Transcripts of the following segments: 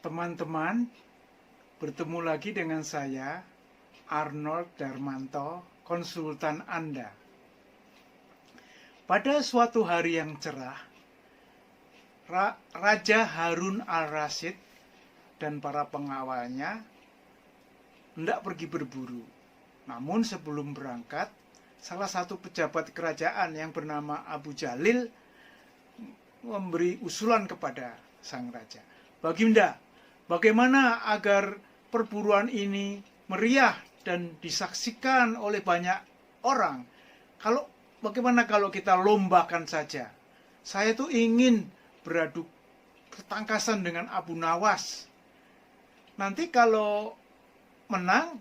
Teman-teman, bertemu lagi dengan saya, Arnold Darmanto, konsultan Anda. Pada suatu hari yang cerah, Raja Harun al-Rasyid dan para pengawalnya hendak pergi berburu. Namun sebelum berangkat, salah satu pejabat kerajaan yang bernama Abu Jalil memberi usulan kepada sang raja. Baginda, bagaimana agar perburuan ini meriah dan disaksikan oleh banyak orang? Bagaimana kalau kita lombakan saja? Saya tuh ingin beradu ketangkasan dengan Abu Nawas. Nanti kalau menang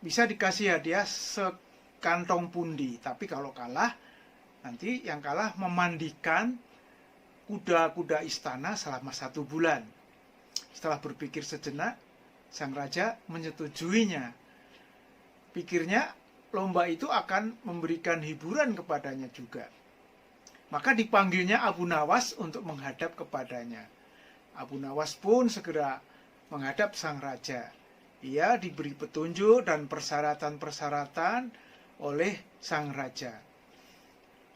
bisa dikasih hadiah sekantong pundi. Tapi kalau kalah, nanti yang kalah memandikan kuda-kuda istana selama 1 bulan. Setelah berpikir sejenak, sang raja menyetujuinya. Pikirnya lomba itu akan memberikan hiburan kepadanya juga. Maka dipanggilnya Abu Nawas untuk menghadap kepadanya. Abu Nawas pun segera menghadap sang raja. Ia diberi petunjuk dan persyaratan-persyaratan oleh sang raja.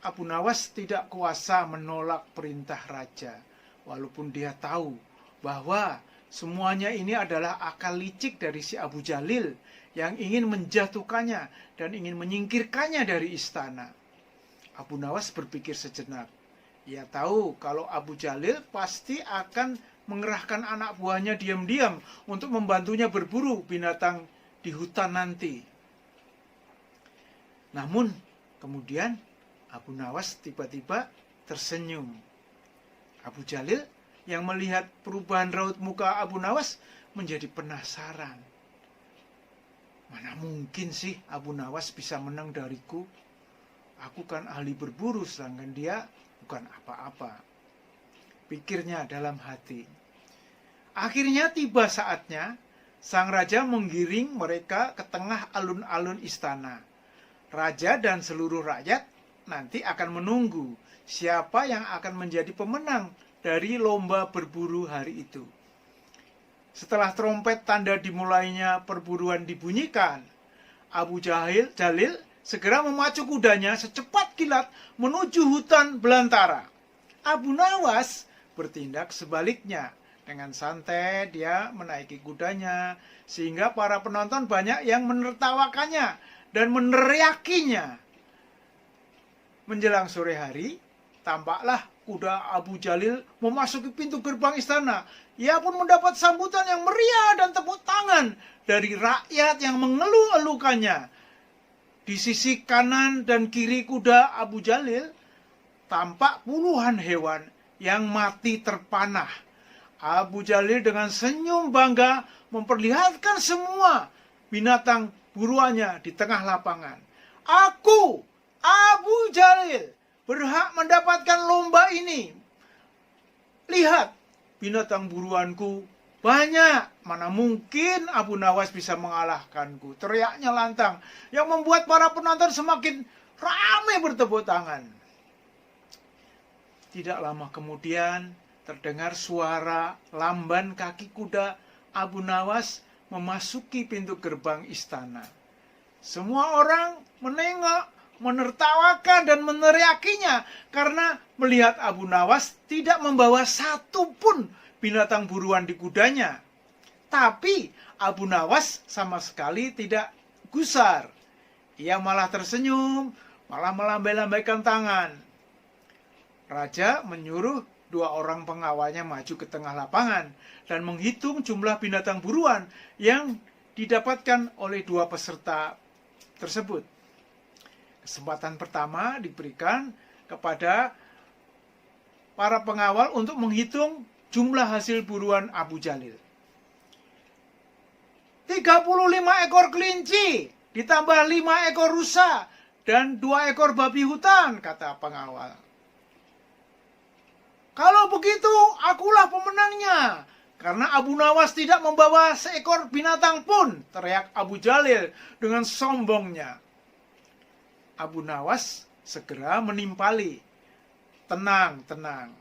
Abu Nawas tidak kuasa menolak perintah raja, walaupun dia tahu bahwa semuanya ini adalah akal licik dari si Abu Jalil yang ingin menjatuhkannya dan ingin menyingkirkannya dari istana. Abu Nawas berpikir sejenak. Ia tahu kalau Abu Jalil pasti akan mengerahkan anak buahnya diam-diam untuk membantunya berburu binatang di hutan nanti. Namun kemudian Abu Nawas tiba-tiba tersenyum. Abu Jalil yang melihat perubahan raut muka Abu Nawas menjadi penasaran. Mana mungkin sih Abu Nawas bisa menang dariku? Aku kan ahli berburu, sedangkan dia bukan apa-apa. Pikirnya dalam hati. Akhirnya tiba saatnya sang raja menggiring mereka ke tengah alun-alun istana. Raja dan seluruh rakyat nanti akan menunggu siapa yang akan menjadi pemenang dari lomba berburu hari itu. Setelah trompet tanda dimulainya perburuan dibunyikan, Abu Jalil segera memacu kudanya secepat kilat menuju hutan belantara. Abu Nawas bertindak sebaliknya. Dengan santai dia menaiki kudanya sehingga para penonton banyak yang menertawakannya dan meneriakinya. Menjelang sore hari, tampaklah kuda Abu Jalil memasuki pintu gerbang istana. Ia pun mendapat sambutan yang meriah dan tepuk tangan dari rakyat yang mengeluh-elukannya. Di sisi kanan dan kiri kuda Abu Jalil, tampak puluhan hewan yang mati terpanah. Abu Jalil dengan senyum bangga memperlihatkan semua binatang buruannya di tengah lapangan. Aku, Abu Jalil, berhak mendapatkan lomba ini. Lihat, binatang buruanku banyak. Mana mungkin Abu Nawas bisa mengalahkanku? Teriaknya lantang, yang membuat para penonton semakin ramai bertepuk tangan. Tidak lama kemudian, terdengar suara lamban kaki kuda Abu Nawas memasuki pintu gerbang istana. Semua orang menengok, menertawakan dan meneriakinya karena melihat Abu Nawas tidak membawa satu pun binatang buruan di kudanya. Tapi Abu Nawas sama sekali tidak gusar. Ia malah tersenyum, malah melambai-lambaikan tangan. Raja menyuruh 2 orang pengawalnya maju ke tengah lapangan dan menghitung jumlah binatang buruan yang didapatkan oleh 2 peserta tersebut. Kesempatan pertama diberikan kepada para pengawal untuk menghitung jumlah hasil buruan Abu Jalil. 35 ekor kelinci, ditambah 5 ekor rusa, dan 2 ekor babi hutan, kata pengawal. Kalau begitu, akulah pemenangnya. Karena Abu Nawas tidak membawa seekor binatang pun, teriak Abu Jalil dengan sombongnya. Abu Nawas segera menimpali. Tenang, tenang.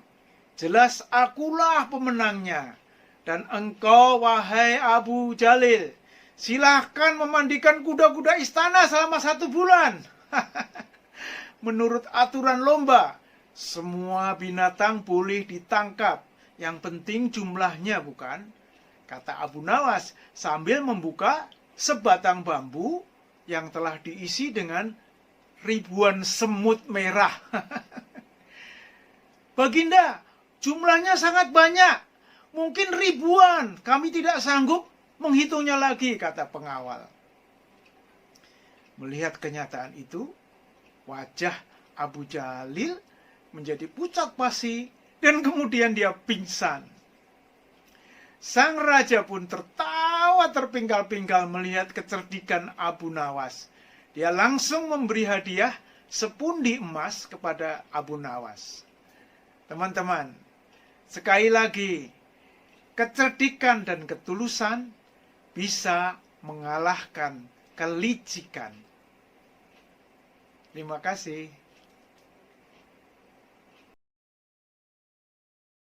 Jelas akulah pemenangnya. Dan engkau, wahai Abu Jalil, silahkan memandikan kuda-kuda istana selama 1 bulan. Menurut aturan lomba, semua binatang boleh ditangkap. Yang penting jumlahnya, bukan? Kata Abu Nawas sambil membuka sebatang bambu yang telah diisi dengan ribuan semut merah. Baginda, jumlahnya sangat banyak. Mungkin ribuan, kami tidak sanggup menghitungnya lagi, kata pengawal. Melihat kenyataan itu, wajah Abu Jalil menjadi pucat pasi dan kemudian dia pingsan. Sang raja pun tertawa terpingkal-pingkal melihat kecerdikan Abu Nawas. Dia langsung memberi hadiah 10 pundi emas kepada Abu Nawas. Teman-teman, sekali lagi, kecerdikan dan ketulusan bisa mengalahkan kelicikan. Terima kasih.